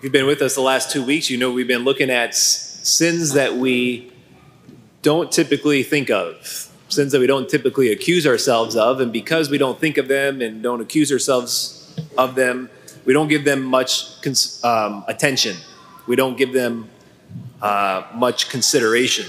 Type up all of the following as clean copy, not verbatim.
If you've been with us the last 2 weeks, you know we've been looking at sins that we don't typically think of, sins that we don't typically accuse ourselves of, and because we don't think of them and don't accuse ourselves of them, we don't give them much attention. We don't give them much consideration.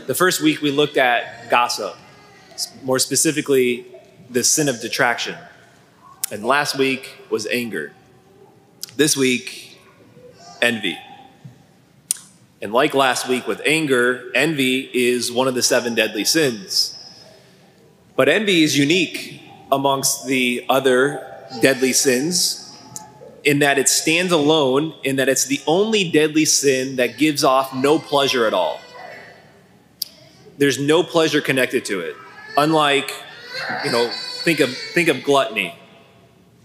The first week we looked at gossip, more specifically the sin of detraction. And last week was anger. This week, envy. And like last week with anger, envy is one of the 7 deadly sins. But envy is unique amongst the other deadly sins in that it stands alone, in that it's the only deadly sin that gives off no pleasure at all. There's no pleasure connected to it. Unlike, think of gluttony.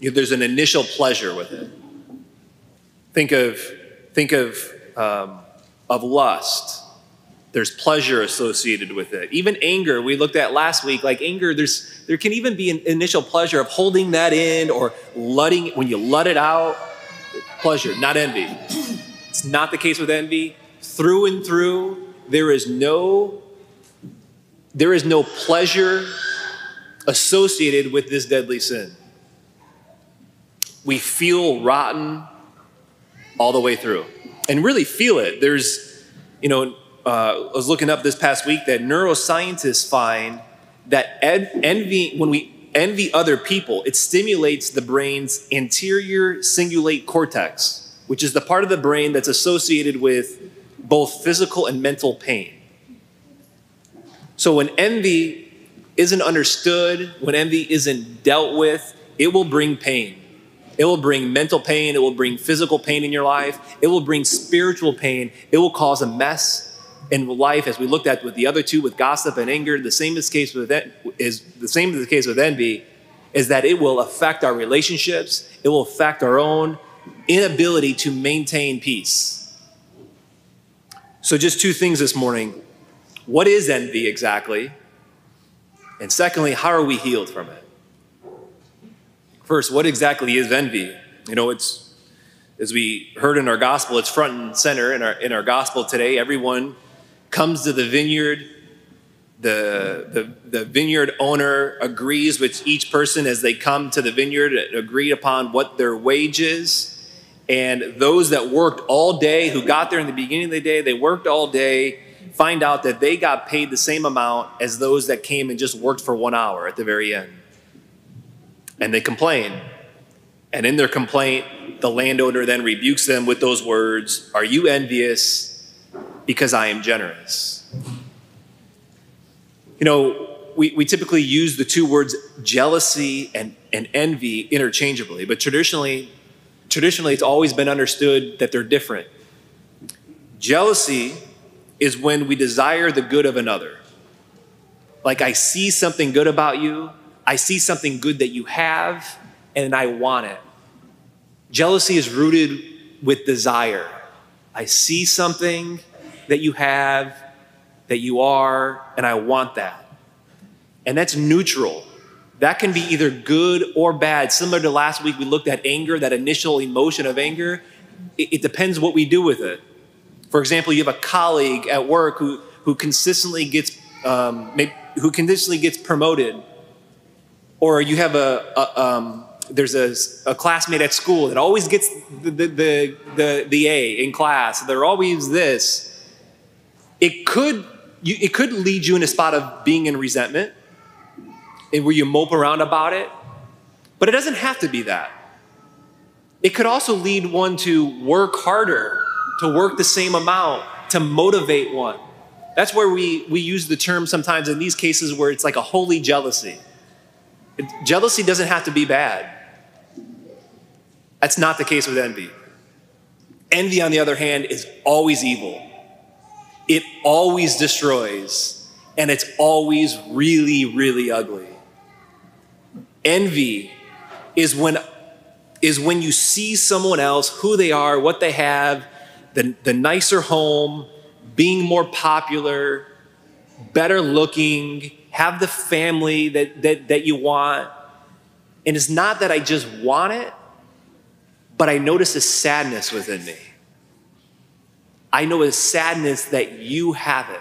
There's an initial pleasure with it. Think of lust. There's pleasure associated with it. Even anger, we looked at last week, like anger, there can even be an initial pleasure of holding that in or when you let it out, pleasure, not envy. It's not the case with envy. Through and through, there is no pleasure associated with this deadly sin. We feel rotten all the way through and really feel it. There's, I was looking up this past week that neuroscientists find that when we envy other people, it stimulates the brain's anterior cingulate cortex, which is the part of the brain that's associated with both physical and mental pain. So when envy isn't understood, when envy isn't dealt with, it will bring pain. It will bring mental pain. It will bring physical pain in your life. It will bring spiritual pain. It will cause a mess in life, as we looked at with the other two, with gossip and anger. The same is the case with envy, is that it will affect our relationships. It will affect our own inability to maintain peace. So just 2 things this morning. What is envy exactly? And secondly, how are we healed from it? First, what exactly is envy? It's, as we heard in our gospel, it's front and center in our gospel today. Everyone comes to the vineyard. The vineyard owner agrees with each person as they come to the vineyard, agreed upon what their wage is. And those that worked all day, who got there in the beginning of the day, they worked all day, find out that they got paid the same amount as those that came and just worked for 1 hour at the very end. And they complain. And in their complaint, the landowner then rebukes them with those words, "Are you envious because I am generous?" We typically use the 2 words jealousy and envy interchangeably, but traditionally it's always been understood that they're different. Jealousy is when we desire the good of another. Like, I see something good about you, I see something good that you have, and I want it. Jealousy is rooted with desire. I see something that you have, that you are, and I want that. And that's neutral. That can be either good or bad. Similar to last week, we looked at anger, that initial emotion of anger. It depends what we do with it. For example, you have a colleague at work who consistently gets promoted. Or you have there's a classmate at school that always gets the A in class. They're always this. It could lead you in a spot of being in resentment, where you mope around about it. But it doesn't have to be that. It could also lead one to work harder, to work the same amount, to motivate one. That's where we use the term sometimes in these cases where it's like a holy jealousy. Jealousy doesn't have to be bad. That's not the case with envy. Envy, on the other hand, is always evil. It always destroys, and it's always really, really ugly. Envy is when you see someone else, who they are, what they have, the nicer home, being more popular, better looking, have the family that you want. And it's not that I just want it, but I notice a sadness within me. I know a sadness that you have it,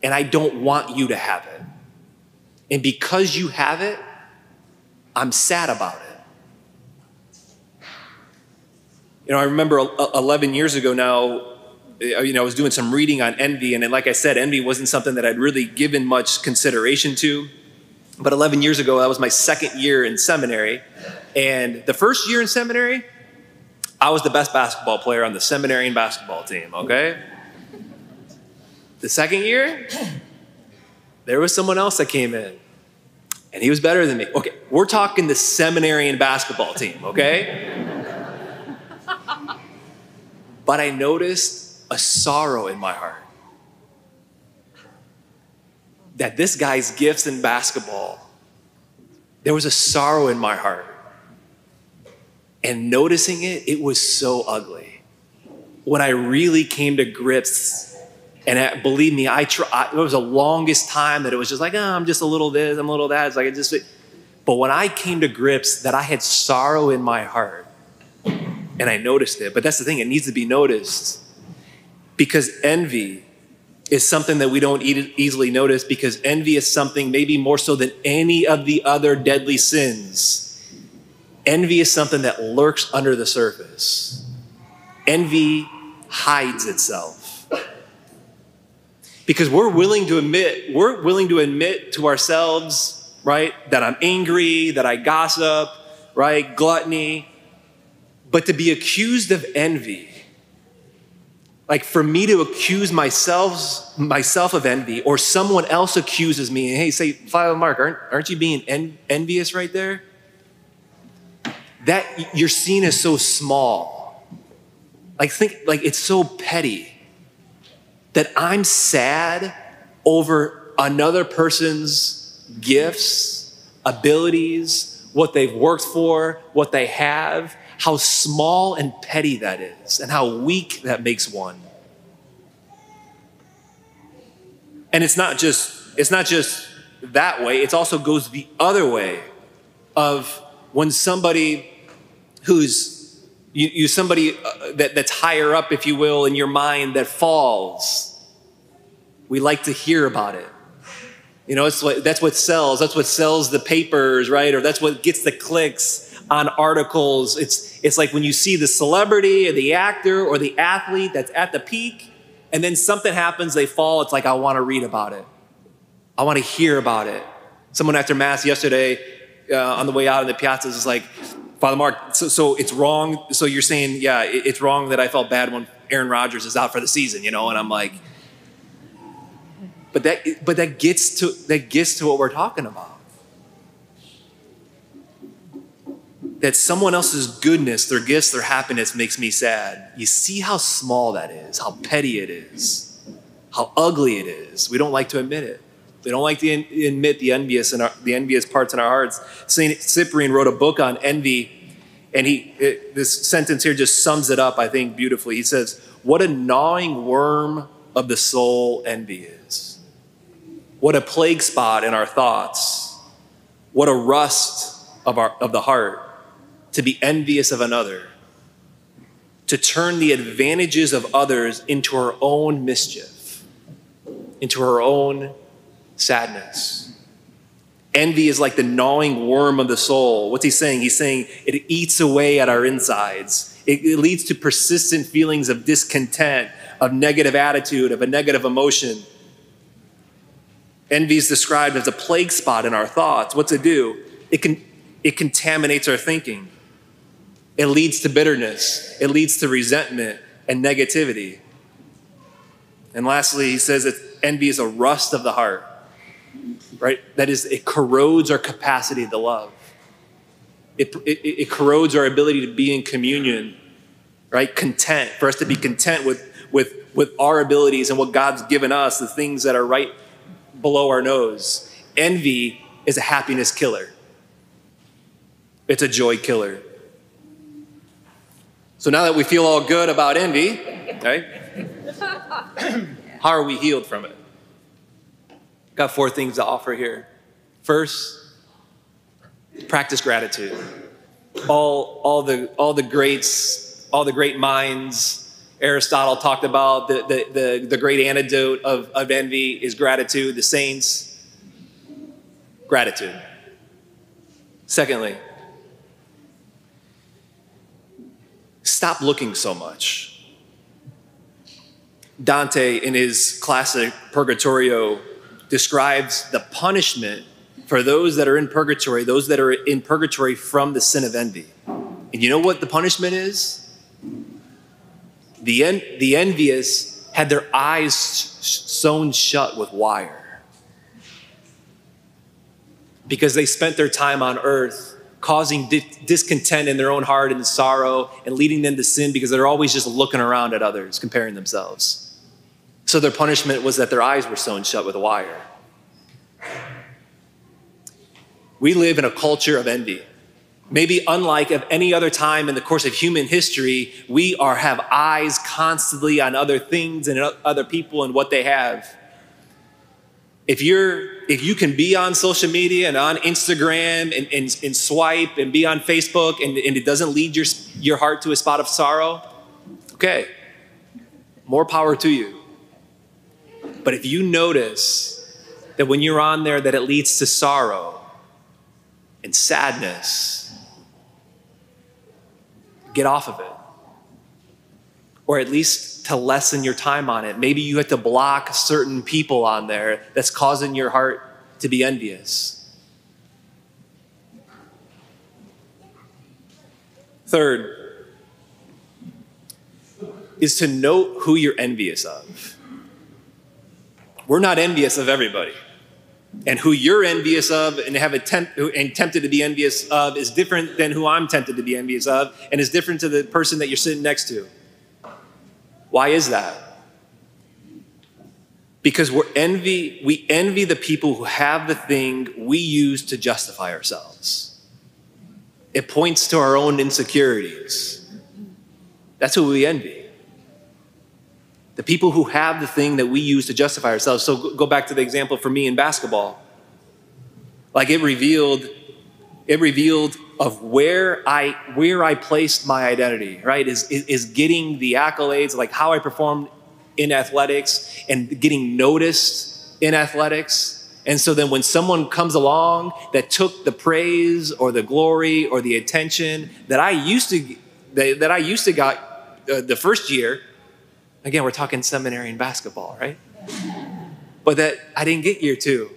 and I don't want you to have it. And because you have it, I'm sad about it. You know, I remember 11 years ago now, I was doing some reading on envy, and then, like I said, envy wasn't something that I'd really given much consideration to. But 11 years ago, that was my second year in seminary. And the first year in seminary, I was the best basketball player on the seminarian basketball team, okay? The second year, there was someone else that came in, and he was better than me. Okay, we're talking the seminarian basketball team, okay? But I noticed a sorrow in my heart that this guy's gifts in basketball, there was a sorrow in my heart. And noticing it, it was so ugly. When I really came to grips, and believe me, it was the longest time that it was just like, I'm just a little this, I'm a little that. It's like, but when I came to grips that I had sorrow in my heart, and I noticed it, but that's the thing, it needs to be noticed. Because envy is something that we don't easily notice, because envy is something maybe more so than any of the other deadly sins. Envy is something that lurks under the surface. Envy hides itself. Because we're willing to admit to ourselves, right, that I'm angry, that I gossip, right, gluttony. But to be accused of envy, like for me to accuse myself of envy, or someone else accuses me, and hey, say, Father Mark, aren't you being envious right there? That you're seen as so small. Like it's so petty that I'm sad over another person's gifts, abilities, what they've worked for, what they have, how small and petty that is, and how weak that makes one. And it's not just that way, it also goes the other way of when somebody who's somebody that's higher up, if you will, in your mind that falls, we like to hear about it. You know, that's what sells. That's what sells the papers, right? Or that's what gets the clicks on articles. It's like when you see the celebrity or the actor or the athlete that's at the peak, and then something happens, they fall. It's like, I want to read about it. I want to hear about it. Someone after Mass yesterday on the way out in the piazzas is like, Father Mark, so it's wrong. So you're saying, yeah, it's wrong that I felt bad when Aaron Rodgers is out for the season, you know? And I'm like, but that gets to what we're talking about. That someone else's goodness, their gifts, their happiness makes me sad. You see how small that is, how petty it is, how ugly it is. We don't like to admit it. We don't like to admit the envious parts in our hearts. Saint Cyprian wrote a book on envy, and this sentence here just sums it up, I think, beautifully. He says, "What a gnawing worm of the soul envy is. What a plague spot in our thoughts. What a rust of the heart to be envious of another, to turn the advantages of others into our own mischief, into our own sadness." Envy is like the gnawing worm of the soul. What's he saying? He's saying it eats away at our insides. It leads to persistent feelings of discontent, of negative attitude, of a negative emotion. Envy is described as a plague spot in our thoughts. What's it do? It contaminates our thinking. It leads to bitterness. It leads to resentment and negativity. And lastly, he says that envy is a rust of the heart, right? That is, it corrodes our capacity to love. It corrodes our ability to be in communion, right? Content, for us to be content with our abilities and what God's given us, the things that are right below our nose. Envy is a happiness killer. It's a joy killer. So now that we feel all good about envy, right? How are we healed from it? Got 4 things to offer here. First, practice gratitude. all the great minds. Aristotle talked about the great antidote of envy is gratitude. The saints, gratitude. Secondly, stop looking so much. Dante, in his classic Purgatorio, describes the punishment for those that are in purgatory, from the sin of envy. And you know what the punishment is? The envious had their eyes sewn shut with wire because they spent their time on earth causing discontent in their own heart and sorrow and leading them to sin because they're always just looking around at others, comparing themselves. So their punishment was that their eyes were sewn shut with a wire. We live in a culture of envy. Maybe unlike of any other time in the course of human history, we have eyes constantly on other things and other people and what they have. If you can be on social media and on Instagram and swipe and be on Facebook and it doesn't lead your heart to a spot of sorrow, okay, more power to you. But if you notice that when you're on there that it leads to sorrow and sadness, get off of it. Or at least to lessen your time on it. Maybe you have to block certain people on there that's causing your heart to be envious. Third is to note who you're envious of. We're not envious of everybody. And who you're envious of and tempted to be envious of is different than who I'm tempted to be envious of, and is different to the person that you're sitting next to. Why is that? Because we envy the people who have the thing we use to justify ourselves. It points to our own insecurities. That's who we envy. The people who have the thing that we use to justify ourselves. So go back to the example for me in basketball. Like it revealed of where I placed my identity, right? Is getting the accolades, like how I performed in athletics and getting noticed in athletics. And so then when someone comes along that took the praise or the glory or the attention that I used to got the first year. Again, we're talking seminary and basketball, right? But that I didn't get year two.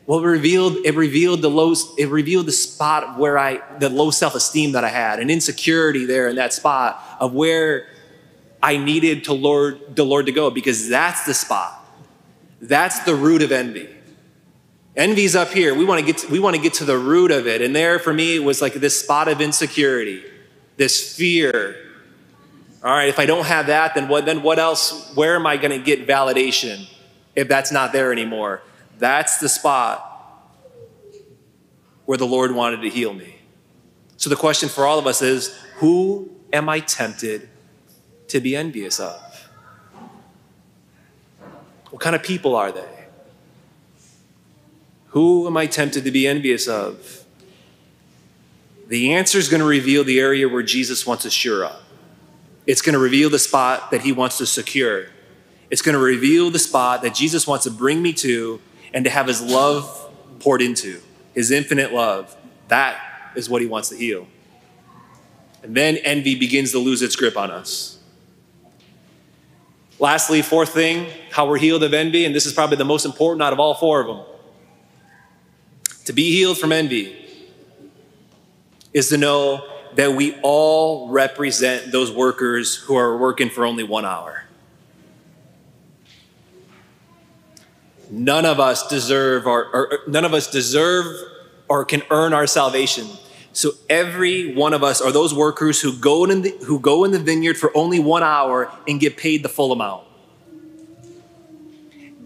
Well, it revealed the spot where the low self-esteem that I had, an insecurity there in that spot of where I needed the Lord to go, because that's the spot. That's the root of envy. Envy's up here. We want to get to the root of it. And there for me, it was like this spot of insecurity, this fear. All right, if I don't have that, then what else? Where am I going to get validation if that's not there anymore? That's the spot where the Lord wanted to heal me. So the question for all of us is, who am I tempted to be envious of? What kind of people are they? Who am I tempted to be envious of? The answer is going to reveal the area where Jesus wants to shore up. It's going to reveal the spot that he wants to secure. It's going to reveal the spot that Jesus wants to bring me to and to have his love poured into, his infinite love. That is what he wants to heal. And then envy begins to lose its grip on us. Lastly, fourth thing, how we're healed of envy, and this is probably the most important out of all four of them. To be healed from envy is to know that we all represent those workers who are working for only 1 hour. None of us deserve or can earn our salvation. So every one of us are those workers who go in the vineyard for only 1 hour and get paid the full amount.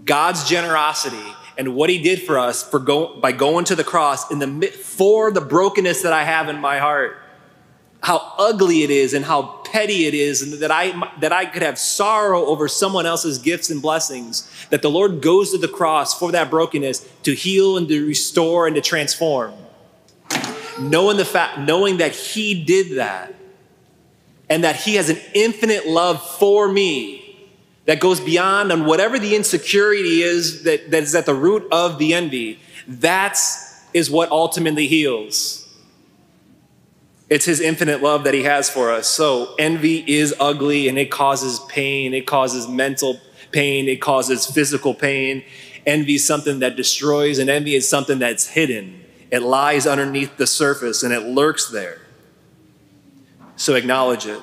God's generosity and what he did for us by going to the cross for the brokenness that I have in my heart, how ugly it is and how petty it is, and that I could have sorrow over someone else's gifts and blessings, that the Lord goes to the cross for that brokenness to heal and to restore and to transform. knowing that he did that, and that he has an infinite love for me that goes beyond on whatever the insecurity is that is at the root of the envy, is what ultimately heals. It's his infinite love that he has for us. So envy is ugly, and it causes pain. It causes mental pain. It causes physical pain. Envy is something that destroys, and envy is something that's hidden. It lies underneath the surface, and it lurks there. So acknowledge it.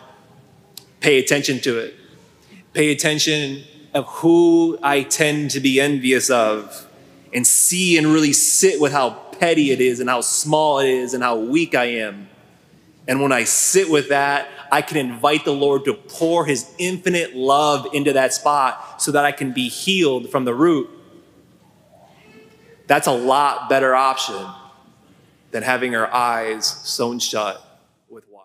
Pay attention to it. Pay attention of who I tend to be envious of, and see and really sit with how petty it is and how small it is and how weak I am. And when I sit with that, I can invite the Lord to pour his infinite love into that spot so that I can be healed from the root. That's a lot better option than having our eyes sewn shut with wire.